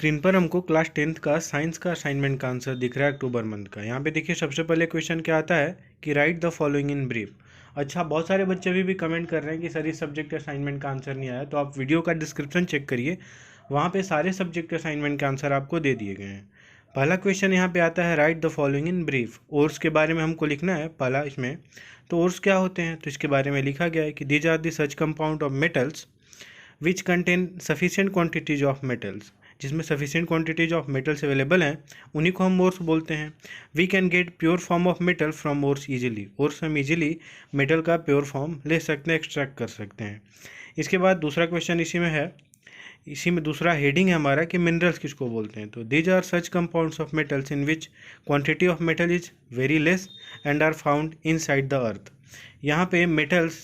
Screen पर हमको class 10th का साइंस का असाइनमेंट का आंसर दिख रहा है अक्टूबर मंथ का। यहाँ पे देखिए सबसे पहले क्वेश्चन क्या आता है कि right the following in brief. अच्छा, बहुत सारे बच्चे अभी भी कमेंट कर रहे हैं कि सर इस सब्जेक्ट के असाइनमेंट का आंसर नहीं आया, तो आप वीडियो का डिस्क्रिप्शन चेक करिए, वहाँ पे सारे सब्जेक्ट के असाइनमेंट के आंसर आपको दे दिए गए हैं। पहला क्वेश्चन यहाँ पे आता है right the following in brief. Ores के बारे में हमको लिखना है पहला इसमें। तो ओर्स क्या होते हैं, तो इसके बारे में लिखा गया है कि these are the such compound of metals which contain sufficient quantities of metals. जिसमें sufficient quantities of metals available हैं उन्हीं को हम ओर्स बोलते हैं। We can get pure form of metal from ores easily. Ores हम ईजिली मेटल का pure form ले सकते हैं, एक्सट्रैक्ट कर सकते हैं। इसके बाद दूसरा क्वेश्चन इसी में है, इसी में दूसरा हेडिंग है हमारा कि मिनरल्स किसको बोलते हैं। तो these are such compounds of metals in which quantity of metal is very less and are found inside the earth. यहाँ पे मेटल्स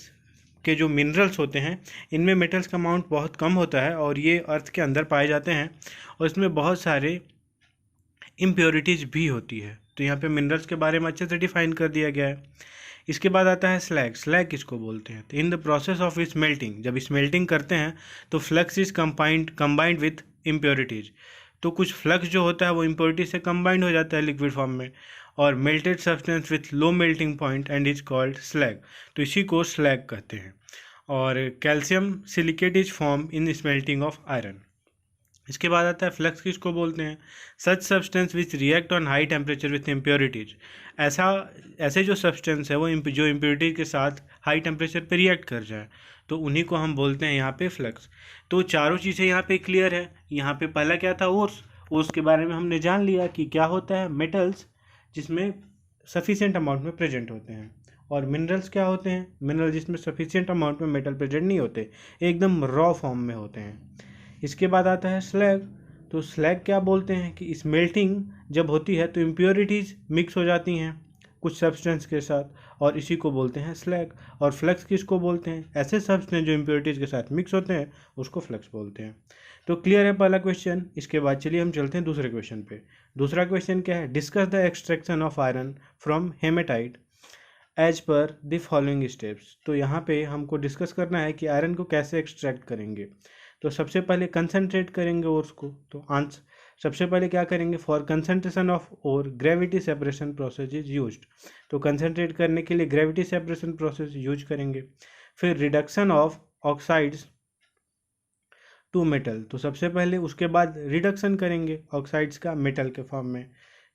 के जो मिनरल्स होते हैं इनमें मेटल्स का अमाउंट बहुत कम होता है और ये अर्थ के अंदर पाए जाते हैं और इसमें बहुत सारे इम्प्योरिटीज़ भी होती है। तो यहाँ पे मिनरल्स के बारे में अच्छे से डिफाइन कर दिया गया है। इसके बाद आता है स्लैग। स्लैग किसको बोलते हैं, तो in the process of smelting, जब स्मेल्टिंग करते हैं तो flux is combined with impurities. तो कुछ फ्लक्स जो होता है वो इम्प्योरिटी से कंबाइंड हो जाता है लिक्विड फॉर्म में, और melted substance with low melting point and is called slag. तो इसी को स्लैग कहते हैं। और calcium silicate is form in smelting of iron. इसके बाद आता है फ्लक्स किसको बोलते हैं, such substance which react on high temperature with impurities. ऐसे जो सब्सटेंस है वो जो इम्प्योरिटीज के साथ हाई टेम्परेचर पे रिएक्ट कर जाए तो उन्हीं को हम बोलते हैं यहाँ पे फ्लक्स। तो चारों चीज़ें यहाँ पे क्लियर है। यहाँ पे पहला क्या था, ओर्स के बारे में हमने जान लिया कि क्या होता है, मेटल्स जिसमें सफिशिएंट अमाउंट में प्रेजेंट होते हैं। और मिनरल्स क्या होते हैं, मिनरल जिसमें सफिशिएंट अमाउंट में मेटल प्रेजेंट नहीं होते, एकदम रॉ फॉर्म में होते हैं। इसके बाद आता है स्लैग। तो स्लैग क्या बोलते हैं कि स्मेल्टिंग जब होती है तो इम्प्योरिटीज़ मिक्स हो जाती हैं कुछ सब्सटेंस के साथ और इसी को बोलते हैं स्लैग। और फ्लक्स किसको बोलते हैं, ऐसे सब्सटेंस जो इम्प्योरिटीज़ के साथ मिक्स होते हैं उसको फ्लक्स बोलते हैं। तो क्लियर है पहला क्वेश्चन। इसके बाद चलिए हम चलते हैं दूसरे क्वेश्चन पे। दूसरा क्वेश्चन क्या है, discuss the extraction of iron from hematite as per the following steps. तो यहाँ पे हमको डिस्कस करना है कि आयरन को कैसे एक्सट्रैक्ट करेंगे। तो सबसे पहले कंसंट्रेट करेंगे ओर्स को। तो आंसर सबसे पहले क्या करेंगे, for concentration of ore gravity separation process is used. तो कंसंट्रेट करने के लिए ग्रेविटी सेपरेशन प्रोसेस यूज करेंगे। फिर reduction of oxides to metal. तो सबसे पहले उसके बाद रिडक्शन करेंगे ऑक्साइड्स का मेटल के फॉर्म में।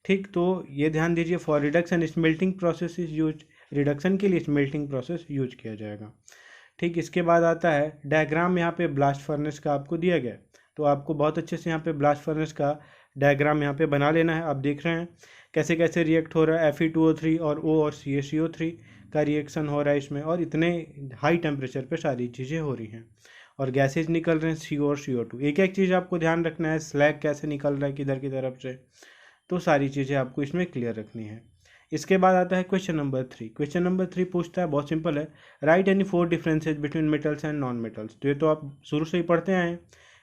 ठीक, तो ये ध्यान दीजिए, for reduction smelting process is use. Reduction के लिए स्मेल्टिंग प्रोसेस यूज किया जाएगा। ठीक, इसके बाद आता है डायग्राम। यहाँ पे ब्लास्ट फर्नेस का आपको दिया गया है, तो आपको बहुत अच्छे से यहाँ पे ब्लास्ट फर्नेस का डायग्राम यहाँ पे बना लेना है। आप देख रहे हैं कैसे कैसे रिएक्ट हो रहा है, Fe2O3 और O और CaCO3 का रिएक्शन हो रहा है इसमें, और इतने हाई टेम्परेचर पे सारी चीज़ें हो रही हैं और गैसेज निकल रहे हैं CO और CO2। एक एक चीज़ आपको ध्यान रखना है, स्लैग कैसे निकल रहा है किधर की तरफ से, तो सारी चीज़ें आपको इसमें क्लियर रखनी है। इसके बाद आता है क्वेश्चन नंबर 3। क्वेश्चन नंबर 3 पूछता है, बहुत सिंपल है, right any 4 differences between metals and non metals. तो ये तो आप शुरू से ही पढ़ते आए हैं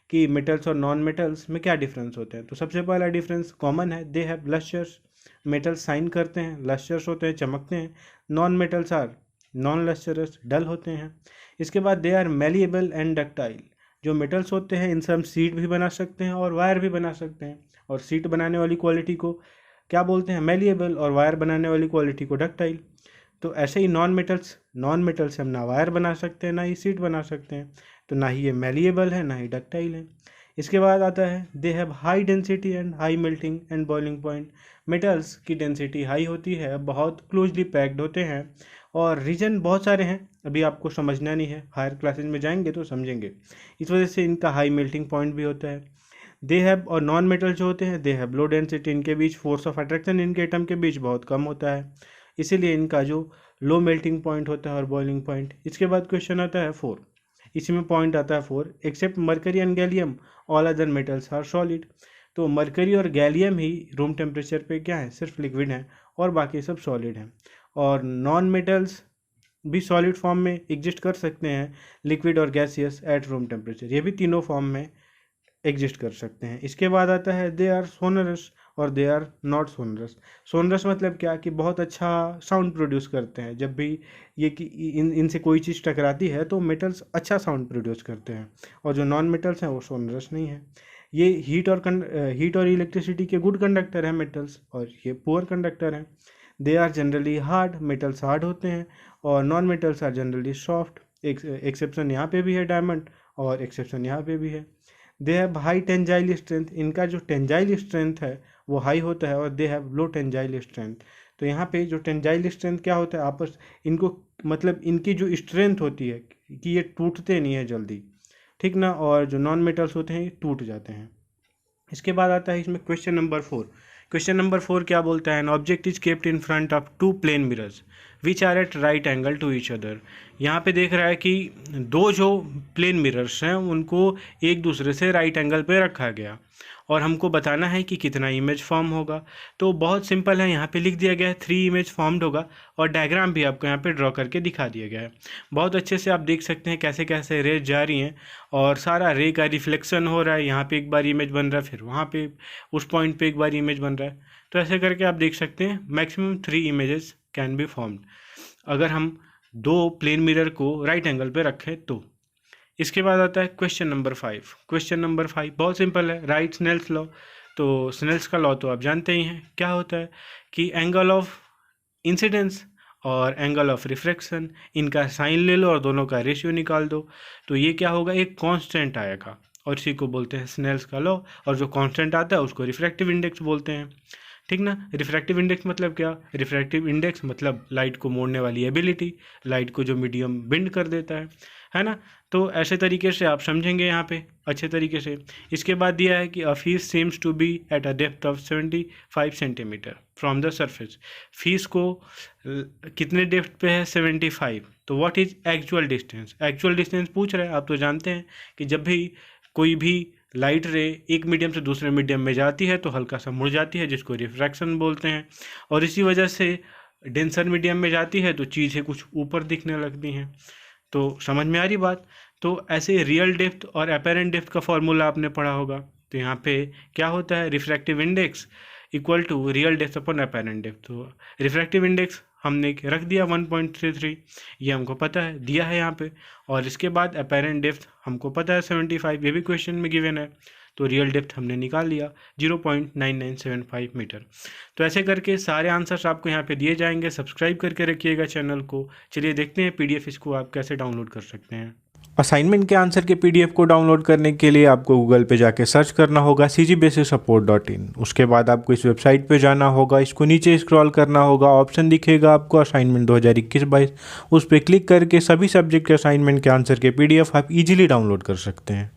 कि मेटल्स और नॉन मेटल्स में क्या डिफरेंस होते हैं। तो सबसे पहला डिफरेंस कॉमन है, they have lustres. Metals shine करते हैं, लस्टर्स होते हैं, चमकते हैं। Non metals are non lustrous, dull होते हैं। इसके बाद they are malleable and ductile. जो मेटल्स होते हैं इनसे हम सीट भी बना सकते हैं और वायर भी बना सकते हैं, और सीट बनाने वाली क्वालिटी को क्या बोलते हैं, मैलिएबल, और वायर बनाने वाली क्वालिटी को डक्टाइल। तो ऐसे ही नॉन मेटल्स हम ना वायर बना सकते हैं ना ही सीट बना सकते हैं, तो ना ही ये मैलिएबल है ना ही डक्टाइल है। इसके बाद आता है they have high density and high melting and boiling point. Metals की डेंसिटी हाई होती है, बहुत क्लोजली पैक्ड होते हैं, और रीजन बहुत सारे हैं, अभी आपको समझना नहीं है, हायर क्लासेज में जाएंगे तो समझेंगे। इस वजह से इनका हाई मेल्टिंग पॉइंट भी होता है। दे हैव, और नॉन मेटल जो होते हैं, दे हैव लो डेंसिटी। इनके बीच फोर्स ऑफ अट्रैक्शन इनके एटम के बीच बहुत कम होता है, इसीलिए इनका जो लो मेल्टिंग पॉइंट होता है और बॉइलिंग पॉइंट। इसके बाद क्वेश्चन आता है 4। इसी में पॉइंट आता है 4, except mercury and gallium all other metals are solid. तो मरकरी और गैलियम ही रूम टेम्परेचर पे क्या है, सिर्फ लिक्विड है, और बाकी सब सॉलिड हैं। और नॉन मेटल्स भी सॉलिड फॉर्म में एग्जिस्ट कर सकते हैं, लिक्विड और गैसियस एट रूम टेम्परेचर, ये भी तीनों फॉर्म में एग्जिस्ट कर सकते हैं। इसके बाद आता है दे आर सोनरस और they are not sonorous. Sonorous मतलब क्या कि बहुत अच्छा साउंड प्रोड्यूस करते हैं, जब भी ये कि इनसे कोई चीज़ टकराती है तो मेटल्स अच्छा साउंड प्रोड्यूस करते हैं, और जो नॉन मेटल्स हैं वो सोनरस नहीं है। ये हीट और इलेक्ट्रिसिटी के गुड कंडक्टर हैं मेटल्स, और ये पुअर कंडक्टर हैं। They are generally hard, metals hard होते हैं, और non metals are generally soft. Exception यहाँ पे भी है डायमंड, और एक्सेप्शन यहाँ पे भी है। They have high tensile strength, इनका जो टेंजाइल स्ट्रेंथ है वो हाई होता है, और they have low tensile strength. तो यहाँ पे जो टेंजाइल स्ट्रेंथ क्या होता है, आपस इनको मतलब इनकी जो स्ट्रेंथ होती है कि ये टूटते नहीं है जल्दी, ठीक ना, और जो नॉन मेटल्स होते हैं ये टूट जाते हैं। इसके बाद आता है इसमें क्वेश्चन नंबर 4। क्वेश्चन नंबर 4 क्या बोलता है, an object is kept in front of two plane mirrors which are at right angle to each other. यहाँ पे देख रहा है कि दो जो प्लेन मिरर्स हैं उनको एक दूसरे से राइट एंगल पे रखा गया, और हमको बताना है कि कितना इमेज फॉर्म होगा। तो बहुत सिंपल है, यहाँ पे लिख दिया गया है 3 इमेज फॉर्म्ड होगा, और डायग्राम भी आपको यहाँ पे ड्रॉ करके दिखा दिया गया है। बहुत अच्छे से आप देख सकते हैं कैसे कैसे रेज जा रही हैं, और सारा रे का रिफ्लेक्शन हो रहा है। यहाँ पे एक बार इमेज बन रहा है, फिर वहाँ पे उस पॉइंट पे एक बार इमेज बन रहा है। तो ऐसे करके आप देख सकते हैं maximum 3 images can be formed अगर हम दो प्लेन मिरर को राइट एंगल पे रखें तो। इसके बाद आता है क्वेश्चन नंबर 5। क्वेश्चन नंबर 5 बहुत सिंपल है, राइट स्नेल्स लॉ। तो स्नेल्स का लॉ तो आप जानते ही हैं, क्या होता है कि एंगल ऑफ इंसिडेंस और एंगल ऑफ रिफ्रैक्शन, इनका साइन ले लो और दोनों का रेशियो निकाल दो, तो ये क्या होगा, एक कांस्टेंट आएगा, और इसी को बोलते हैं स्नेल्स का लॉ। और जो कांस्टेंट आता है उसको रिफ्रैक्टिव इंडेक्स बोलते हैं, ठीक ना। रिफ्रैक्टिव इंडेक्स मतलब क्या, रिफ्रैक्टिव इंडेक्स मतलब लाइट को मोड़ने वाली एबिलिटी, लाइट को जो मीडियम बेंड कर देता है ना। तो ऐसे तरीके से आप समझेंगे यहाँ पे अच्छे तरीके से। इसके बाद दिया है कि a fish seems to be at a depth of 75 centimetre from the surface. Fish को कितने डेप्थ पे है, 75। तो what is actual distance, actual distance पूछ रहे हैं। आप तो जानते हैं कि जब भी कोई भी लाइट रे एक मीडियम से दूसरे मीडियम में जाती है तो हल्का सा मुड़ जाती है, जिसको रिफ्रैक्शन बोलते हैं, और इसी वजह से डेंसर मीडियम में जाती है तो चीज़ें कुछ ऊपर दिखने लगती हैं। तो समझ में आ रही बात। तो ऐसे रियल डेप्थ और अपेरेंट डेप्थ का फॉर्मूला आपने पढ़ा होगा। तो यहाँ पे क्या होता है, refractive index equal to real depth upon apparent depth. तो रिफ्रैक्टिव इंडेक्स हमने रख दिया 1.33, ये हमको पता है, दिया है यहाँ पे। और इसके बाद अपेरेंट डेप्थ हमको पता है 75, ये भी क्वेश्चन में गिवन है। तो रियल डेप्थ हमने निकाल लिया 0.9975 मीटर। तो ऐसे करके सारे आंसर्स आपको यहाँ पे दिए जाएंगे। सब्सक्राइब करके रखिएगा चैनल को। चलिए देखते हैं पीडीएफ इसको आप कैसे डाउनलोड कर सकते हैं। असाइनमेंट के आंसर के पीडीएफ को डाउनलोड करने के लिए आपको गूगल पे जाके सर्च करना होगा cgbasicsupport.in। उसके बाद आपको इस वेबसाइट पे जाना होगा, इसको नीचे स्क्रॉल करना होगा, ऑप्शन दिखेगा आपको असाइनमेंट 2021-22, उस पर क्लिक करके सभी सब्जेक्ट के असाइनमेंट के आंसर के पीडीएफ आप इजीली डाउनलोड कर सकते हैं।